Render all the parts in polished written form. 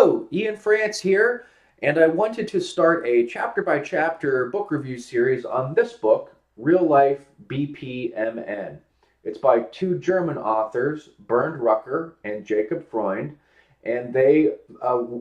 Hello, Ian France here, and I wanted to start a chapter by chapter book review series on this book, Real Life BPMN. It's by two German authors, Bernd Rucker and Jacob Freund, and they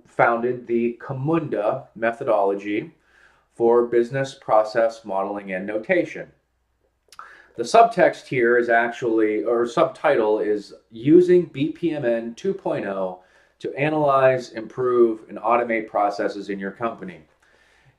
founded the Communda methodology for business process modeling and notation. The subtext here is actually, or subtitle is Using BPMN 2.0 to Analyze, Improve, and Automate Processes in Your Company.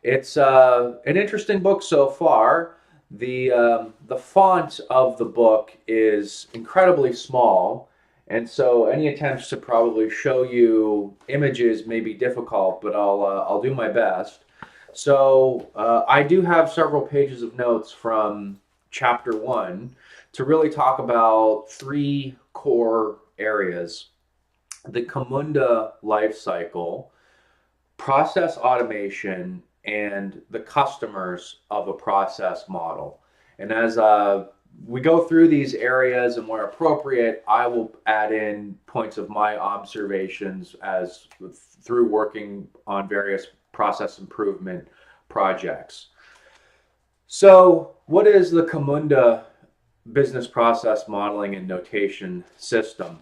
It's an interesting book so far. The font of the book is incredibly small, and so any attempts to probably show you images may be difficult, but I'll do my best. So I do have several pages of notes from chapter one to really talk about three core areas: the Communda life cycle, process automation, and the customers of a process model. And as we go through these areas and where appropriate, I will add in points of my observations as through working on various process improvement projects. So, what is the Communda business process modeling and notation system?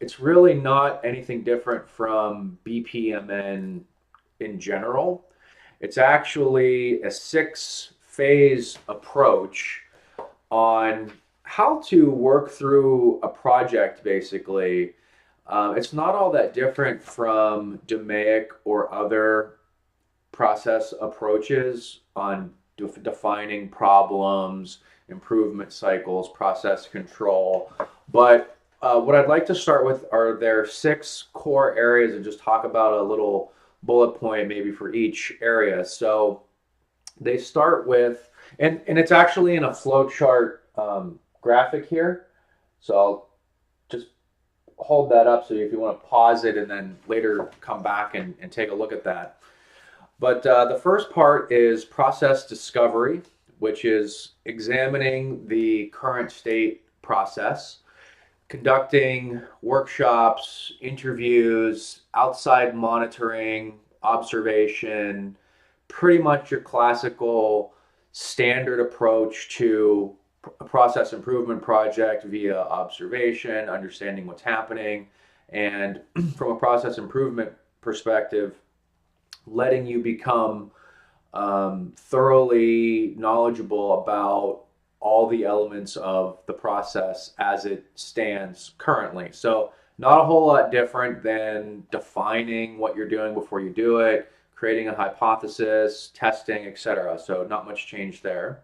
It's really not anything different from BPMN in general. It's actually a six-phase approach on how to work through a project, basically. It's not all that different from DMAIC or other process approaches on defining problems, improvement cycles, process control. But what I'd like to start with are their six core areas and just talk about a little bullet point maybe for each area. So they start with, and it's actually in a flowchart graphic here. So I'll just hold that up so if you want to pause it and then later come back and take a look at that. But the first part is process discovery, which is examining the current state process, conducting workshops, interviews, outside monitoring, observation, pretty much your classical standard approach to a process improvement project via observation, understanding what's happening, and from a process improvement perspective, letting you become thoroughly knowledgeable about all the elements of the process as it stands currently. So not a whole lot different than defining what you're doing before you do it, creating a hypothesis, testing, etc. So not much change there.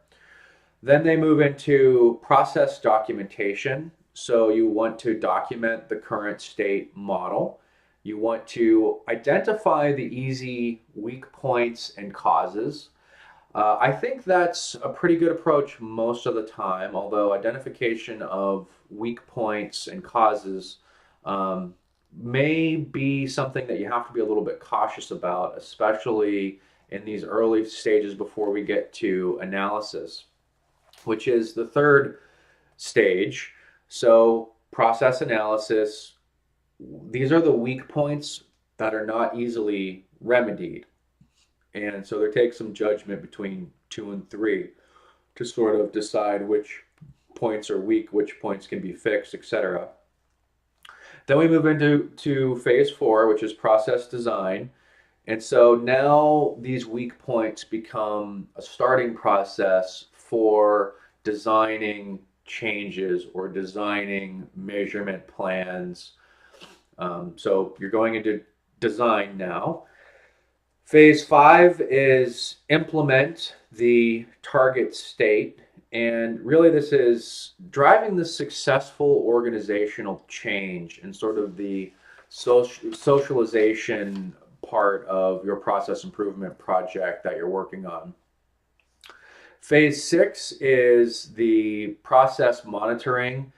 Then they move into process documentation. So you want to document the current state model. You want to identify the easy weak points and causes. I think that's a pretty good approach most of the time, although identification of weak points and causes may be something that you have to be a little bit cautious about, especially in these early stages before we get to analysis, which is the third stage. So process analysis, these are the weak points that are not easily remedied. And so there takes some judgment between 2 and 3 to sort of decide which points are weak, which points can be fixed, etc. Then we move into phase 4, which is process design. And so now these weak points become a starting process for designing changes or designing measurement plans. So you're going into design now. Phase 5 is implement the target state. And really this is driving the successful organizational change and sort of the socialization part of your process improvement project that you're working on. Phase 6 is the process monitoring,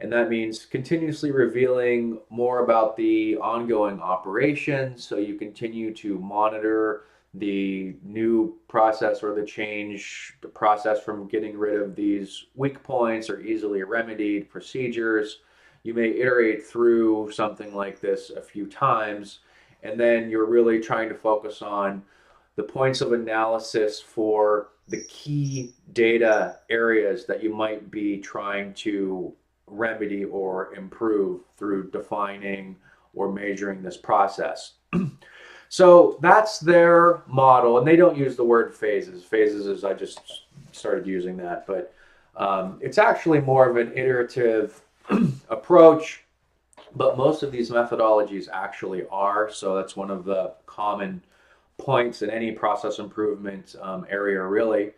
and that means continuously revealing more about the ongoing operations. So you continue to monitor the new process or the change, the process from getting rid of these weak points or easily remedied procedures. You may iterate through something like this a few times and then you're really trying to focus on the points of analysis for the key data areas that you might be trying to remedy or improve through defining or measuring this process. So that's their model, and they don't use the word phases. Phases is, I just started using that, but it's actually more of an iterative approach, but most of these methodologies actually are. So that's one of the common points in any process improvement area, really.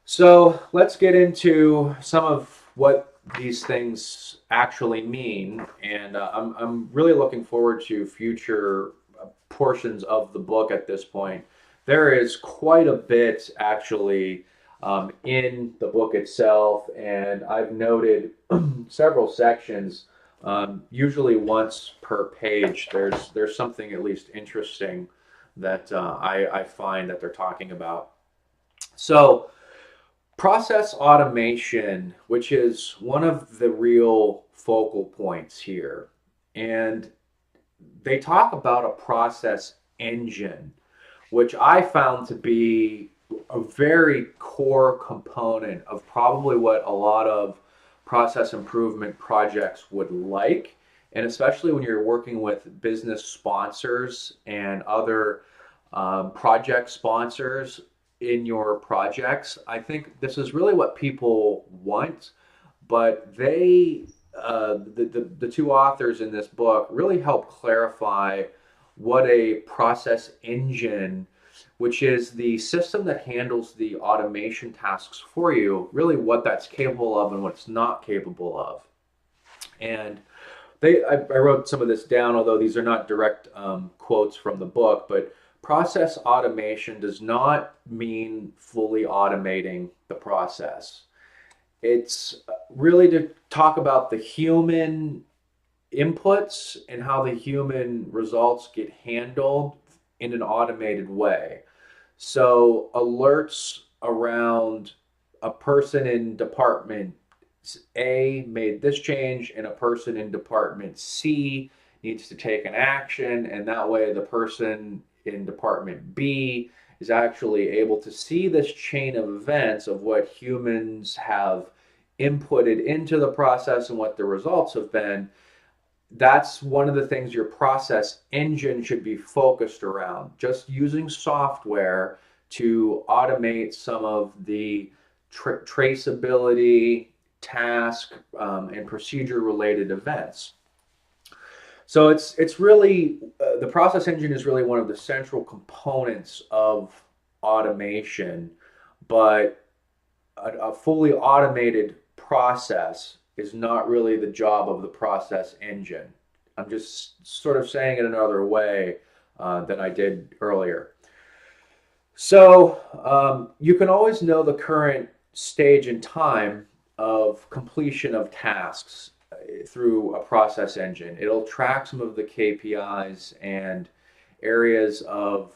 So let's get into some of what these things actually mean, and I'm really looking forward to future portions of the book at this point. There is quite a bit actually in the book itself, and I've noted several sections. Usually once per page, there's something at least interesting that I find that they're talking about. So process automation, which is one of the real focal points here, and they talk about a process engine, which I found to be a very core component of probably what a lot of process improvement projects would like. And especially when you're working with business sponsors and other project sponsors in your projects, I think this is really what people want, but the two authors in this book really help clarify what a process engine, which is the system that handles the automation tasks for you, really what that's capable of and what it's not capable of. And I wrote some of this down, although these are not direct quotes from the book, but process automation does not mean fully automating the process. It's really to talk about the human inputs and how the human results get handled in an automated way. So alerts around a person in department A made this change and a person in department C needs to take an action, and that way the person in department B is actually able to see this chain of events of what humans have inputted into the process and what the results have been. That's one of the things your process engine should be focused around. Just using software to automate some of the traceability, task, and procedure related events. So it's really the process engine is really one of the central components of automation, but a fully automated process is not really the job of the process engine. I'm just sort of saying it another way than I did earlier. So you can always know the current stage and time of completion of tasks through a process engine. It'll track some of the KPIs and areas of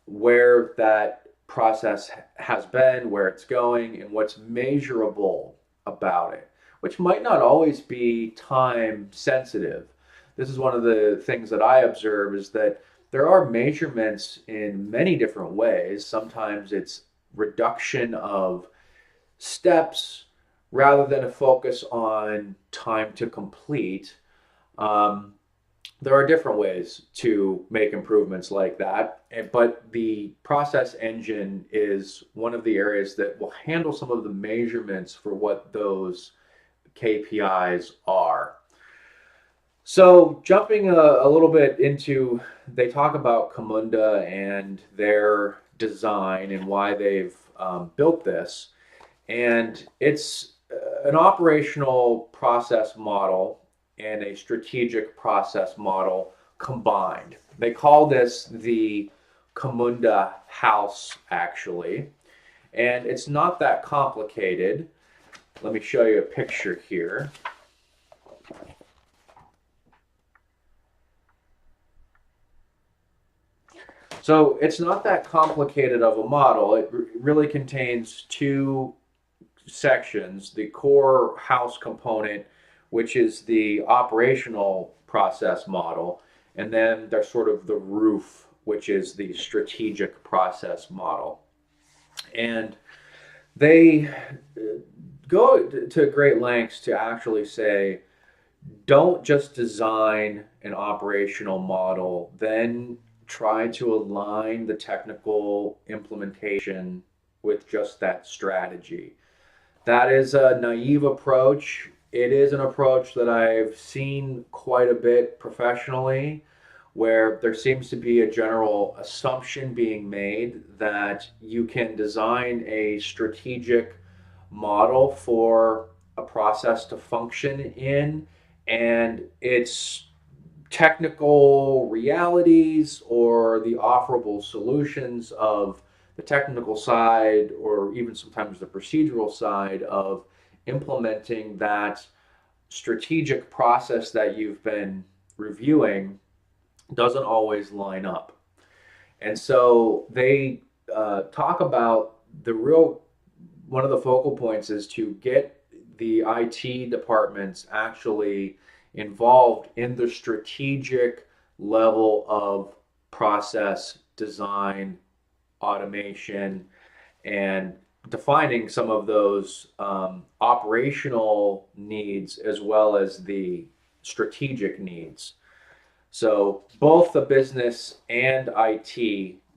where that process has been, where it's going, and what's measurable about it, which might not always be time sensitive. This is one of the things that I observe is that there are measurements in many different ways. Sometimes it's reduction of steps rather than a focus on time to complete. There are different ways to make improvements like that, but the process engine is one of the areas that will handle some of the measurements for what those KPIs are. So jumping a little bit into, they talk about Camunda and their design and why they've built this. And it's an operational process model and a strategic process model combined. They call this the Camunda house, actually. And it's not that complicated. Let me show you a picture here. So it's not that complicated of a model. It really contains two sections: the core house component, which is the operational process model, And then there's sort of the roof, which is the strategic process model. And they go to great lengths to actually say, don't just design an operational model, then try to align the technical implementation with just that strategy. That is a naive approach. It is an approach that I've seen quite a bit professionally, where there seems to be a general assumption being made that you can design a strategic model for a process to function in, and its technical realities or the offerable solutions of the technical side, or even sometimes the procedural side of implementing that strategic process that you've been reviewing, doesn't always line up. And so they talk about the real one of the focal points is to get the IT departments actually involved in the strategic level of process design, automation, and defining some of those operational needs as well as the strategic needs. So both the business and IT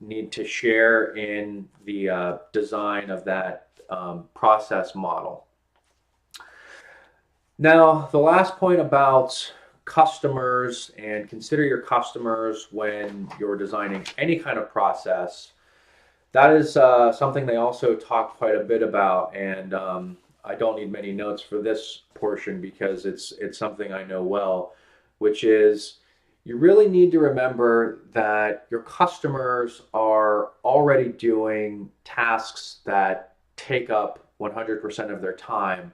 need to share in the design of that process model. Now, the last point about customers, and consider your customers when you're designing any kind of process. That is something they also talk quite a bit about, and I don't need many notes for this portion because it's something I know well, which is you really need to remember that your customers are already doing tasks that take up 100% of their time.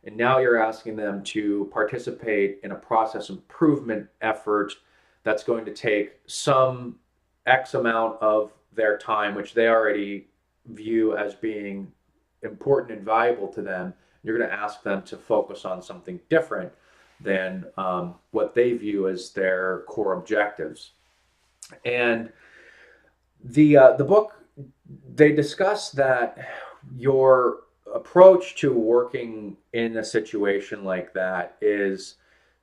And now you're asking them to participate in a process improvement effort that's going to take some X amount of their time, which they already view as being important and valuable to them. You're going to ask them to focus on something different than what they view as their core objectives. And the book, they discuss that your approach to working in a situation like that is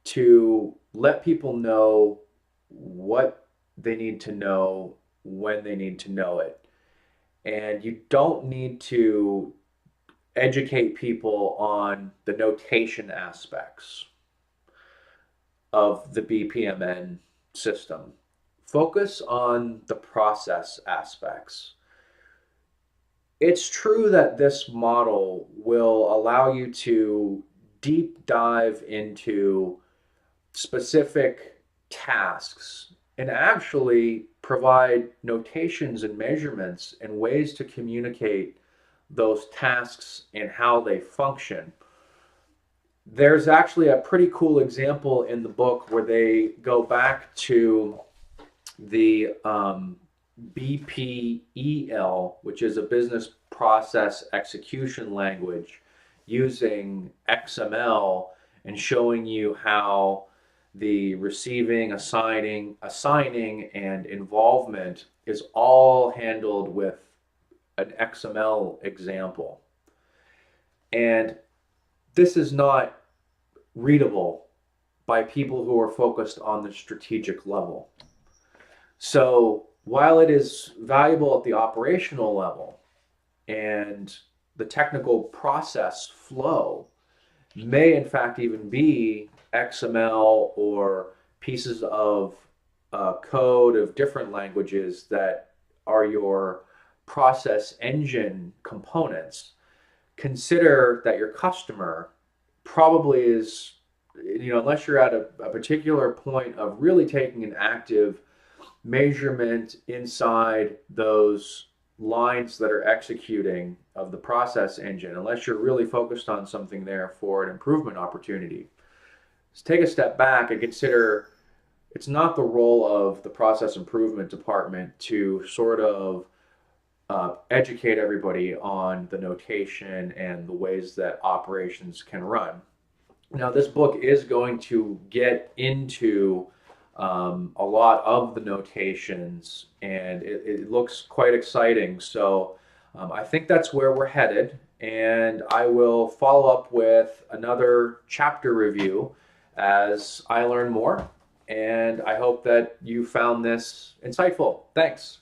to let people know what they need to know when they need to know it. And you don't need to educate people on the notation aspects of the BPMN system. Focus on the process aspects. It's true that this model will allow you to deep dive into specific tasks and actually provide notations and measurements and ways to communicate those tasks and how they function. There's actually a pretty cool example in the book where they go back to the BPEL, which is a business process execution language, using XML and showing you how the receiving, assigning, and involvement is all handled with an XML example. And this is not readable by people who are focused on the strategic level. So while it is valuable at the operational level, and the technical process flow may in fact even be XML or pieces of code of different languages that are your process engine components, consider that your customer probably is, unless you're at a particular point of really taking an active measurement inside those lines that are executing of the process engine, unless you're really focused on something there for an improvement opportunity. Just take a step back and consider it's not the role of the process improvement department to sort of educate everybody on the notation and the ways that operations can run. Now, this book is going to get into a lot of the notations, and it looks quite exciting. So I think that's where we're headed, and I will follow up with another chapter review as I learn more. And I hope that you found this insightful. Thanks.